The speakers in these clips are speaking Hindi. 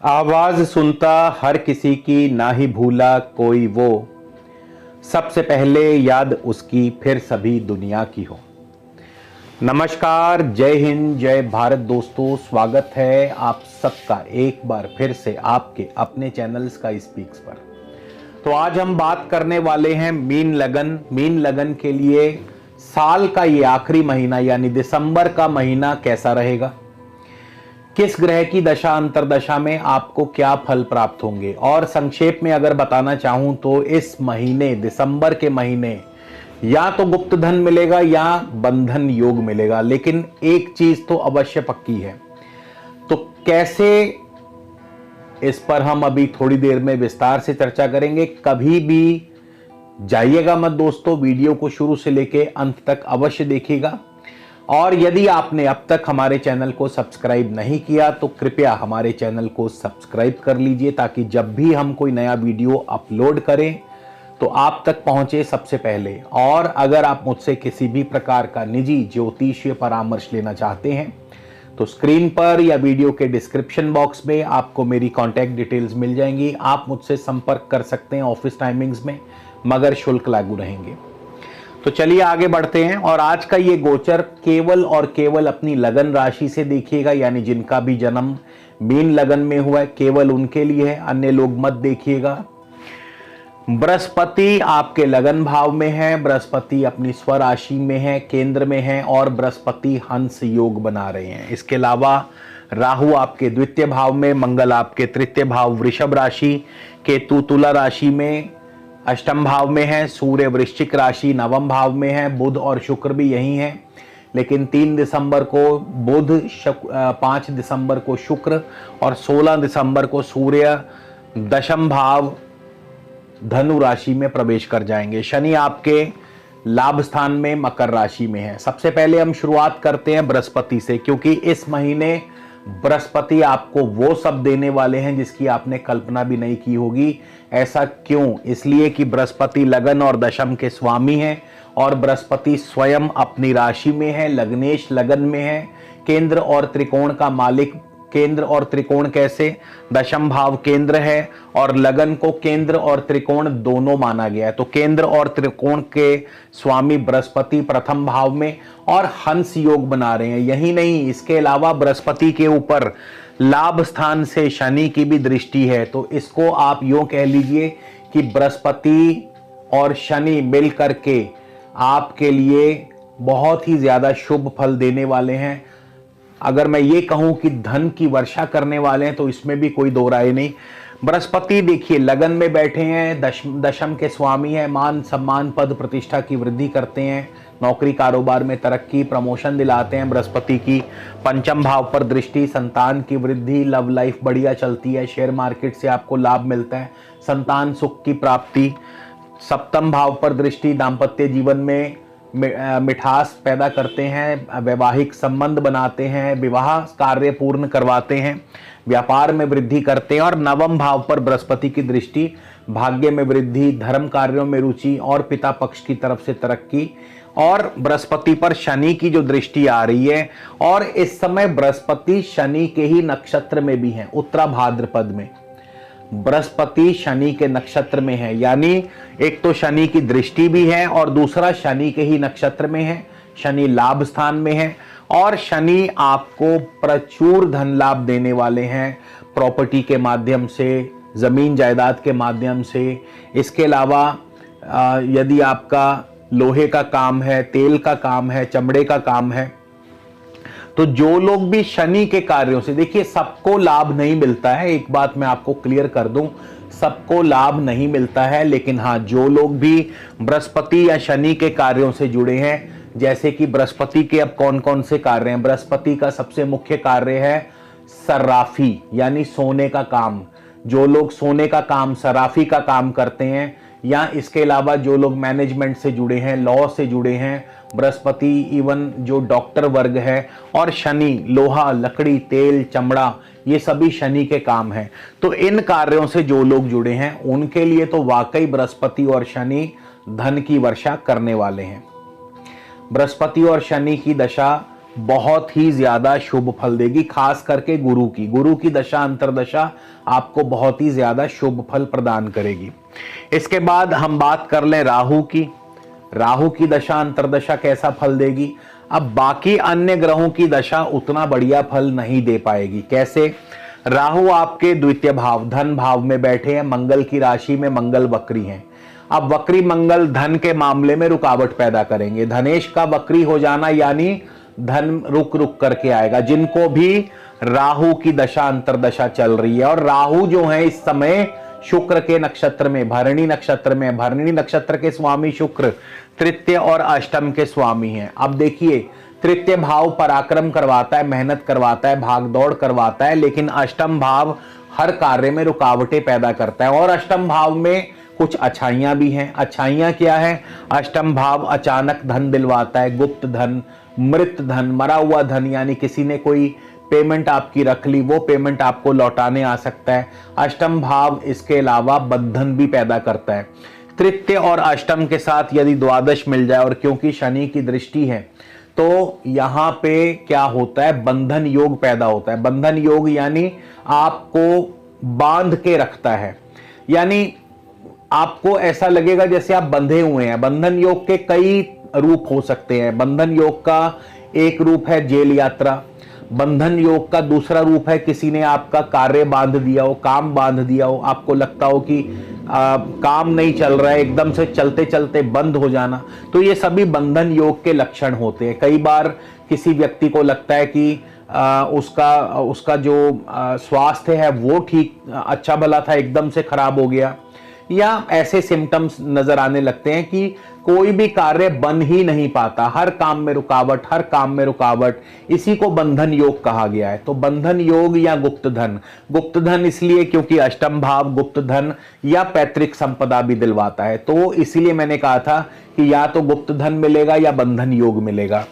आवाज सुनता हर किसी की, ना ही भूला कोई वो। सबसे पहले याद उसकी, फिर सभी दुनिया की हो। नमस्कार, जय हिंद, जय भारत दोस्तों। स्वागत है आप सबका एक बार फिर से आपके अपने चैनल स्काई स्पीक्स पर। तो आज हम बात करने वाले हैं मीन लगन। मीन लगन के लिए साल का ये आखिरी महीना यानी दिसंबर का महीना कैसा रहेगा, किस ग्रह की दशा अंतरदशा में आपको क्या फल प्राप्त होंगे। और संक्षेप में अगर बताना चाहूं तो इस महीने दिसंबर के महीने या तो गुप्त धन मिलेगा या बंधन योग मिलेगा, लेकिन एक चीज तो अवश्य पक्की है। तो कैसे, इस पर हम अभी थोड़ी देर में विस्तार से चर्चा करेंगे। कभी भी जाइएगा मत दोस्तों, वीडियो को शुरू से लेके अंत तक अवश्य देखिएगा। और यदि आपने अब तक हमारे चैनल को सब्सक्राइब नहीं किया तो कृपया हमारे चैनल को सब्सक्राइब कर लीजिए, ताकि जब भी हम कोई नया वीडियो अपलोड करें तो आप तक पहुंचे सबसे पहले। और अगर आप मुझसे किसी भी प्रकार का निजी ज्योतिषीय परामर्श लेना चाहते हैं तो स्क्रीन पर या वीडियो के डिस्क्रिप्शन बॉक्स में आपको मेरी कॉन्टैक्ट डिटेल्स मिल जाएंगी। आप मुझसे संपर्क कर सकते हैं ऑफिस टाइमिंग्स में, मगर शुल्क लागू रहेंगे। तो चलिए आगे बढ़ते हैं। और आज का ये गोचर केवल और केवल अपनी लगन राशि से देखिएगा, यानी जिनका भी जन्म मीन लगन में हुआ है केवल उनके लिए है, अन्य लोग मत देखिएगा। बृहस्पति आपके लगन भाव में है, बृहस्पति अपनी स्वराशि में है, केंद्र में है, और बृहस्पति हंस योग बना रहे हैं। इसके अलावा राहु आपके द्वितीय भाव में, मंगल आपके तृतीय भाव वृषभ राशि, केतु तुला राशि में अष्टम भाव में है, सूर्य वृश्चिक राशि नवम भाव में है, बुध और शुक्र भी यही है। लेकिन 3 दिसंबर को बुध, 5 दिसंबर को शुक्र और 16 दिसंबर को सूर्य दशम भाव धनु राशि में प्रवेश कर जाएंगे। शनि आपके लाभ स्थान में मकर राशि में है। सबसे पहले हम शुरुआत करते हैं बृहस्पति से, क्योंकि इस महीने बृहस्पति आपको वो सब देने वाले हैं जिसकी आपने कल्पना भी नहीं की होगी। ऐसा क्यों? इसलिए कि बृहस्पति लगन और दशम के स्वामी हैं, और बृहस्पति स्वयं अपनी राशि में है, लग्नेश लगन में है, केंद्र और त्रिकोण का मालिक। केंद्र और त्रिकोण कैसे? दशम भाव केंद्र है और लगन को केंद्र और त्रिकोण दोनों माना गया है। तो केंद्र और त्रिकोण के स्वामी बृहस्पति प्रथम भाव में और हंस योग बना रहे हैं। यही नहीं, इसके अलावा बृहस्पति के ऊपर लाभ स्थान से शनि की भी दृष्टि है। तो इसको आप यूं कह लीजिए कि बृहस्पति और शनि मिल करके आपके लिए बहुत ही ज्यादा शुभ फल देने वाले हैं। अगर मैं ये कहूं कि धन की वर्षा करने वाले हैं तो इसमें भी कोई दो राय नहीं। बृहस्पति देखिए लगन में बैठे हैं, दशम के स्वामी हैं, मान सम्मान पद प्रतिष्ठा की वृद्धि करते हैं, नौकरी कारोबार में तरक्की प्रमोशन दिलाते हैं। बृहस्पति की पंचम भाव पर दृष्टि, संतान की वृद्धि, लव लाइफ बढ़िया चलती है, शेयर मार्केट से आपको लाभ मिलता है, संतान सुख की प्राप्ति। सप्तम भाव पर दृष्टि, दाम्पत्य जीवन में मिठास पैदा करते हैं, वैवाहिक संबंध बनाते हैं, विवाह कार्य पूर्ण करवाते हैं, व्यापार में वृद्धि करते हैं। और नवम भाव पर बृहस्पति की दृष्टि, भाग्य में वृद्धि, धर्म कार्यों में रुचि और पिता पक्ष की तरफ से तरक्की। और बृहस्पति पर शनि की जो दृष्टि आ रही है, और इस समय बृहस्पति शनि के ही नक्षत्र में भी हैं, उत्तरा भाद्रपद में बृहस्पति शनि के नक्षत्र में है। यानी एक तो शनि की दृष्टि भी है और दूसरा शनि के ही नक्षत्र में है, शनि लाभ स्थान में है। और शनि आपको प्रचुर धन लाभ देने वाले हैं, प्रॉपर्टी के माध्यम से, जमीन जायदाद के माध्यम से। इसके अलावा यदि आपका लोहे का काम है, तेल का काम है, चमड़े का काम है, तो जो लोग भी शनि के कार्यों से, देखिए सबको लाभ नहीं मिलता है, एक बात मैं आपको क्लियर कर दूं, सबको लाभ नहीं मिलता है। लेकिन हाँ, जो लोग भी बृहस्पति या शनि के कार्यों से जुड़े हैं, जैसे कि बृहस्पति के अब कौन कौन से कार्य हैं। बृहस्पति का सबसे मुख्य कार्य है सर्राफी, यानी सोने का काम। जो लोग सोने का काम, सराफी का काम करते हैं, या इसके अलावा जो लोग मैनेजमेंट से जुड़े हैं, लॉ से जुड़े हैं, बृहस्पति इवन जो डॉक्टर वर्ग है, और शनि लोहा, लकड़ी, तेल, चमड़ा, ये सभी शनि के काम हैं। तो इन कार्यों से जो लोग जुड़े हैं उनके लिए तो वाकई बृहस्पति और शनि धन की वर्षा करने वाले हैं। बृहस्पति और शनि की दशा बहुत ही ज्यादा शुभ फल देगी, खास करके गुरु की दशा अंतरदशा आपको बहुत ही ज्यादा शुभ फल प्रदान करेगी। इसके बाद हम बात कर लें राहु की दशा अंतरदशा कैसा फल देगी। अब बाकी अन्य ग्रहों की दशा उतना बढ़िया फल नहीं दे पाएगी। कैसे? राहु आपके द्वितीय भाव धन भाव में बैठे हैं, मंगल की राशि में मंगल वक्री हैं। अब वक्री मंगल धन के मामले में रुकावट पैदा करेंगे। धनेश का वक्री हो जाना यानी धन रुक रुक करके आएगा। जिनको भी राहु की दशा अंतरदशा चल रही है, और राहु जो है इस समय शुक्र के नक्षत्र में, भरणी नक्षत्र में, भरणी नक्षत्र के स्वामी शुक्र तृतीय और अष्टम के स्वामी हैं। अब देखिए, तृतीय भाव पराक्रम करवाता है, मेहनत करवाता है, भाग दौड़ करवाता है, लेकिन अष्टम भाव हर कार्य में रुकावटें पैदा करता है। और अष्टम भाव में कुछ अच्छाइयां भी हैं। अच्छाइयां क्या है? अष्टम भाव अचानक धन दिलवाता है, गुप्त धन, मृत धन, मरा हुआ धन, यानी किसी ने कोई पेमेंट आपकी रख ली, वो पेमेंट आपको लौटाने आ सकता है। अष्टम भाव इसके अलावा बंधन भी पैदा करता है। तृतीय और अष्टम के साथ यदि द्वादश मिल जाए, और क्योंकि शनि की दृष्टि है, तो यहां पे क्या होता है? बंधन योग पैदा होता है। बंधन योग यानी आपको बांध के रखता है, यानी आपको ऐसा लगेगा जैसे आप बंधे हुए हैं। बंधन योग के कई रूप हो सकते हैं। बंधन योग का एक रूप है जेल यात्रा। बंधन योग का दूसरा रूप है किसी ने आपका कार्य बांध दिया हो, काम बांध दिया हो, आपको लगता हो कि काम नहीं चल रहा है, एकदम से चलते चलते बंद हो जाना। तो ये सभी बंधन योग के लक्षण होते हैं। कई बार किसी व्यक्ति को लगता है कि उसका जो स्वास्थ्य है वो ठीक अच्छा भला था, एकदम से खराब हो गया, या ऐसे सिम्टम्स नजर आने लगते हैं कि कोई भी कार्य बन ही नहीं पाता, हर काम में रुकावट, हर काम में रुकावट। इसी को बंधन योग कहा गया है। तो बंधन योग या गुप्त धन इसलिए क्योंकि अष्टम भाव गुप्त धन या पैतृक संपदा भी दिलवाता है। तो इसीलिए मैंने कहा था कि या तो गुप्त धन मिलेगा या बंधन योग मिलेगा।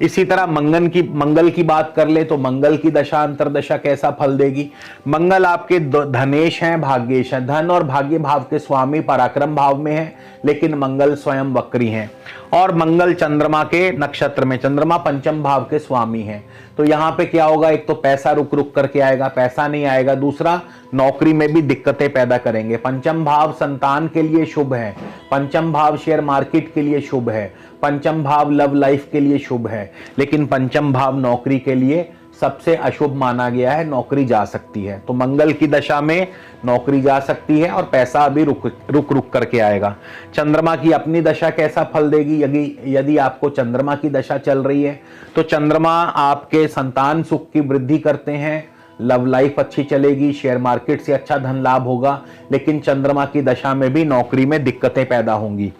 इसी तरह मंगल की बात कर ले तो मंगल की दशा अंतरदशा कैसा फल देगी। मंगल आपके धनेश हैं, भाग्येश हैं। धन और भाग्य भाव के स्वामी पराक्रम भाव में है, लेकिन मंगल स्वयं वक्री हैं। और मंगल चंद्रमा के नक्षत्र में, चंद्रमा पंचम भाव के स्वामी हैं। तो यहां पे क्या होगा? एक तो पैसा रुक रुक करके आएगा, पैसा नहीं आएगा। दूसरा, नौकरी में भी दिक्कतें पैदा करेंगे। पंचम भाव संतान के लिए शुभ है, पंचम भाव शेयर मार्केट के लिए शुभ है, पंचम भाव लव लाइफ के लिए शुभ है, लेकिन पंचम भाव नौकरी के लिए सबसे अशुभ माना गया है। नौकरी जा सकती है, तो मंगल की दशा में नौकरी जा सकती है और पैसा अभी रुक रुक करके आएगा। चंद्रमा की अपनी दशा कैसा फल देगी? यदि आपको चंद्रमा की दशा चल रही है तो चंद्रमा आपके संतान सुख की वृद्धि करते हैं, लव लाइफ अच्छी चलेगी, शेयर मार्केट से अच्छा धन लाभ होगा, लेकिन चंद्रमा की दशा में भी नौकरी में दिक्कतें पैदा होंगी।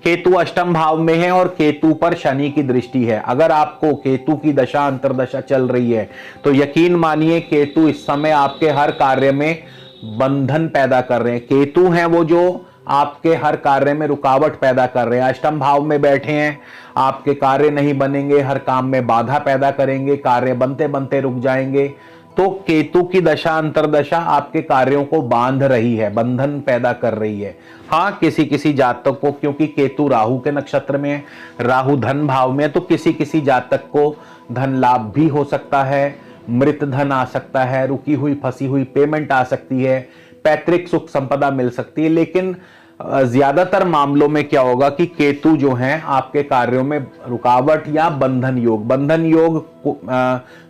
केतु अष्टम भाव में है और केतु पर शनि की दृष्टि है। अगर आपको केतु की दशा अंतरदशा चल रही है तो यकीन मानिए केतु इस समय आपके हर कार्य में बंधन पैदा कर रहे हैं। केतु हैं वो जो आपके हर कार्य में रुकावट पैदा कर रहे हैं। अष्टम भाव में बैठे हैं, आपके कार्य नहीं बनेंगे, हर काम में बाधा पैदा करेंगे, कार्य बनते बनते रुक जाएंगे। तो केतु की दशा अंतरदशा आपके कार्यों को बांध रही है, बंधन पैदा कर रही है। हाँ, किसी किसी जातक को, क्योंकि केतु राहु के नक्षत्र में है, राहु धन भाव में है, तो किसी किसी जातक को धन लाभ भी हो सकता है, मृत धन आ सकता है, रुकी हुई फंसी हुई पेमेंट आ सकती है, पैतृक सुख संपदा मिल सकती है। लेकिन ज्यादातर मामलों में क्या होगा कि केतु जो हैं आपके कार्यों में रुकावट या बंधन योग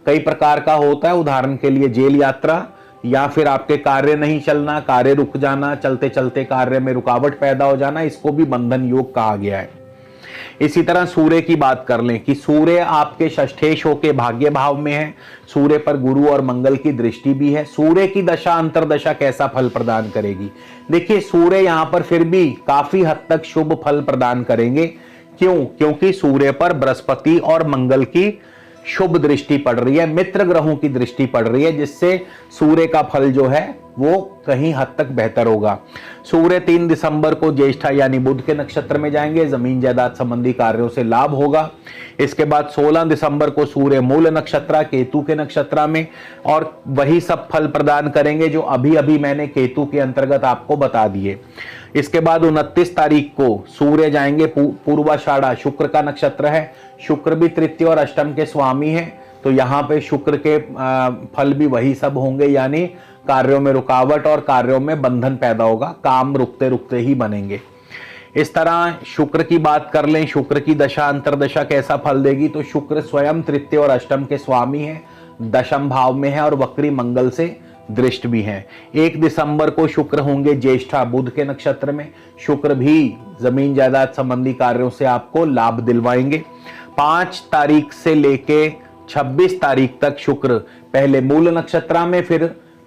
कई प्रकार का होता है। उदाहरण के लिए जेल यात्रा, या फिर आपके कार्य नहीं चलना, कार्य रुक जाना, चलते चलते कार्य में रुकावट पैदा हो जाना, इसको भी बंधन योग कहा गया है। इसी तरह सूर्य की बात कर लें कि सूर्य आपके षष्ठेश होके भाग्य भाव में है, सूर्य पर गुरु और मंगल की दृष्टि भी है। सूर्य की दशा अंतरदशा कैसा फल प्रदान करेगी? देखिए, सूर्य यहां पर फिर भी काफी हद तक शुभ फल प्रदान करेंगे। क्यों? क्योंकि सूर्य पर बृहस्पति और मंगल की शुभ दृष्टि पड़ रही है, मित्र ग्रहों की दृष्टि पड़ रही है, जिससे सूर्य का फल जो है वो कहीं हद तक बेहतर होगा। सूर्य 3 दिसंबर को ज्येष्ठा यानी बुध के नक्षत्र में जाएंगे, जमीन जायदाद संबंधी कार्यों से लाभ होगा। इसके बाद 16 दिसंबर को सूर्य मूल नक्षत्र केतु के नक्षत्र में, और वही सब फल प्रदान करेंगे जो अभी अभी मैंने केतु के अंतर्गत आपको बता दिए। इसके बाद 29 तारीख को सूर्य जाएंगे पूर्वाषाढ़ा, शुक्र का नक्षत्र है, शुक्र भी तृतीय और अष्टम के स्वामी है, तो यहाँ पे शुक्र के फल भी वही सब होंगे, यानी कार्यों में रुकावट और कार्यों में बंधन पैदा होगा, काम रुकते रुकते ही बनेंगे। इस तरह शुक्र की बात कर लें, शुक्र की दशा अंतरदशा कैसा फल देगी, तो शुक्र स्वयं तृतीय और अष्टम के स्वामी है, दशम भाव में है और वक्री मंगल से दृष्ट भी है। 1 दिसंबर को शुक्र होंगे ज्येष्ठा बुध के नक्षत्र में, शुक्र भी जमीन जायदाद संबंधी कार्यों से आपको लाभ दिलवाएंगे। 5 तारीख से लेके 26 तारीख तक शुक्र पहले मूल नक्षत्र में फिर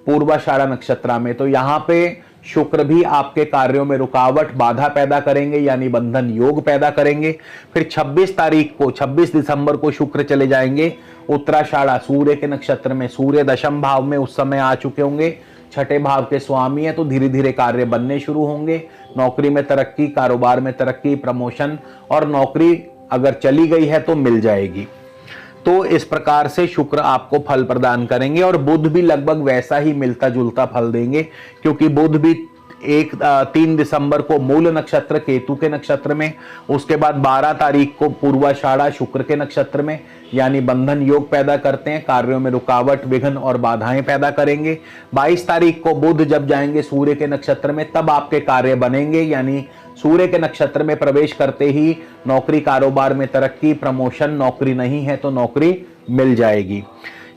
पूर्वाषाढ़ा नक्षत्र में, तो यहाँ पे शुक्र भी आपके कार्यों में रुकावट बाधा पैदा करेंगे, यानी बंधन योग पैदा करेंगे। फिर 26 दिसंबर को शुक्र चले जाएंगे उत्तराषाढ़ा सूर्य के नक्षत्र में, सूर्य दशम भाव में उस समय आ चुके होंगे, छठे भाव के स्वामी है, तो धीरे धीरे कार्य बनने शुरू होंगे, नौकरी में तरक्की, कारोबार में तरक्की, प्रमोशन, और नौकरी अगर चली गई है तो मिल जाएगी। तो इस प्रकार से शुक्र आपको फल प्रदान करेंगे, और बुध भी लगभग वैसा ही मिलता जुलता फल देंगे, क्योंकि बुध भी 3 दिसंबर को मूल नक्षत्र केतु के नक्षत्र में, उसके बाद 12 तारीख को पूर्वाषाढ़ा शुक्र के नक्षत्र में, यानी बंधन योग पैदा करते हैं, कार्यों में रुकावट, विघ्न और बाधाएं पैदा करेंगे। 22 तारीख को बुध जब जाएंगे सूर्य के नक्षत्र में, तब आपके कार्य बनेंगे, यानी सूर्य के नक्षत्र में प्रवेश करते ही नौकरी कारोबार में तरक्की, प्रमोशन, नौकरी नहीं है तो नौकरी मिल जाएगी।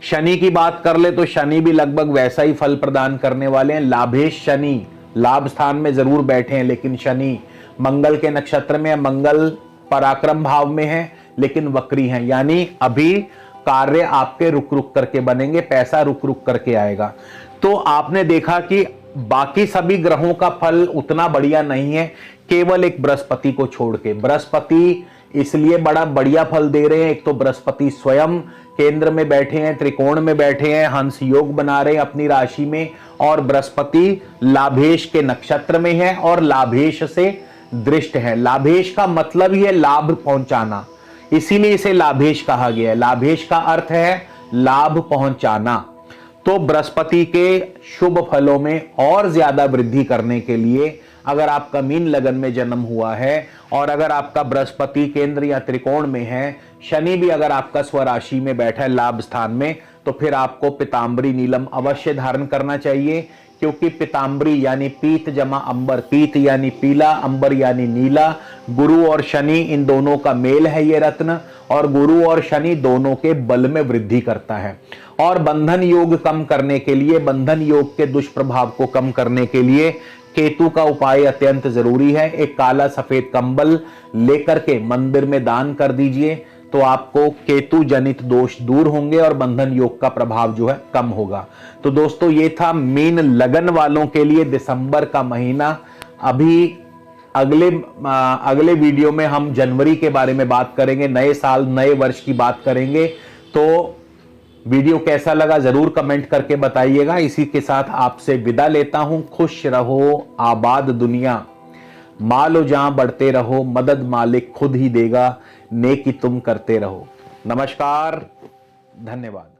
शनि की बात कर ले तो शनि भी लगभग वैसा ही फल प्रदान करने वाले हैं। लाभेश शनि लाभ स्थान में जरूर बैठे हैं, लेकिन शनि मंगल के नक्षत्र में, मंगल पराक्रम भाव में है लेकिन वक्री हैं, यानी अभी कार्य आपके रुक रुक करके बनेंगे, पैसा रुक रुक करके आएगा। तो आपने देखा कि बाकी सभी ग्रहों का फल उतना बढ़िया नहीं है, केवल एक बृहस्पति को छोड़ के। बृहस्पति इसलिए बड़ा बढ़िया फल दे रहे हैं, एक तो बृहस्पति स्वयं केंद्र में बैठे हैं, त्रिकोण में बैठे हैं, हंस योग बना रहे हैं अपनी राशि में, और बृहस्पति लाभेश के नक्षत्र में है और लाभेश से दृष्ट है। लाभेश का मतलब ही है लाभ पहुंचाना, इसीलिए इसे लाभेश कहा गया है। लाभेश का अर्थ है लाभ पहुंचाना। तो बृहस्पति के शुभ फलों में और ज्यादा वृद्धि करने के लिए, अगर आपका मीन लगन में जन्म हुआ है और अगर आपका बृहस्पति केंद्र या त्रिकोण में है, शनि भी अगर आपका स्वराशि में बैठा है लाभ स्थान में, तो फिर आपको पीतांबरी नीलम अवश्य धारण करना चाहिए, क्योंकि पीतांबरी यानी पीत जमा अंबर, पीत यानी पीला, अंबर यानी नीला, गुरु और शनि इन दोनों का मेल है ये रत्न, और गुरु और शनि दोनों के बल में वृद्धि करता है। और बंधन योग कम करने के लिए, बंधन योग के दुष्प्रभाव को कम करने के लिए केतु का उपाय अत्यंत जरूरी है। एक काला सफेद कंबल लेकर के मंदिर में दान कर दीजिए, तो आपको केतु जनित दोष दूर होंगे और बंधन योग का प्रभाव जो है कम होगा। तो दोस्तों ये था मीन लगन वालों के लिए दिसंबर का महीना। अभी अगले वीडियो में हम जनवरी के बारे में बात करेंगे, नए साल नए वर्ष की बात करेंगे। तो वीडियो कैसा लगा जरूर कमेंट करके बताइएगा। इसी के साथ आपसे विदा लेता हूं। खुश रहो, आबाद दुनिया, मालो जहां बढ़ते रहो, मदद मालिक खुद ही देगा, नेकी तुम करते रहो। नमस्कार, धन्यवाद।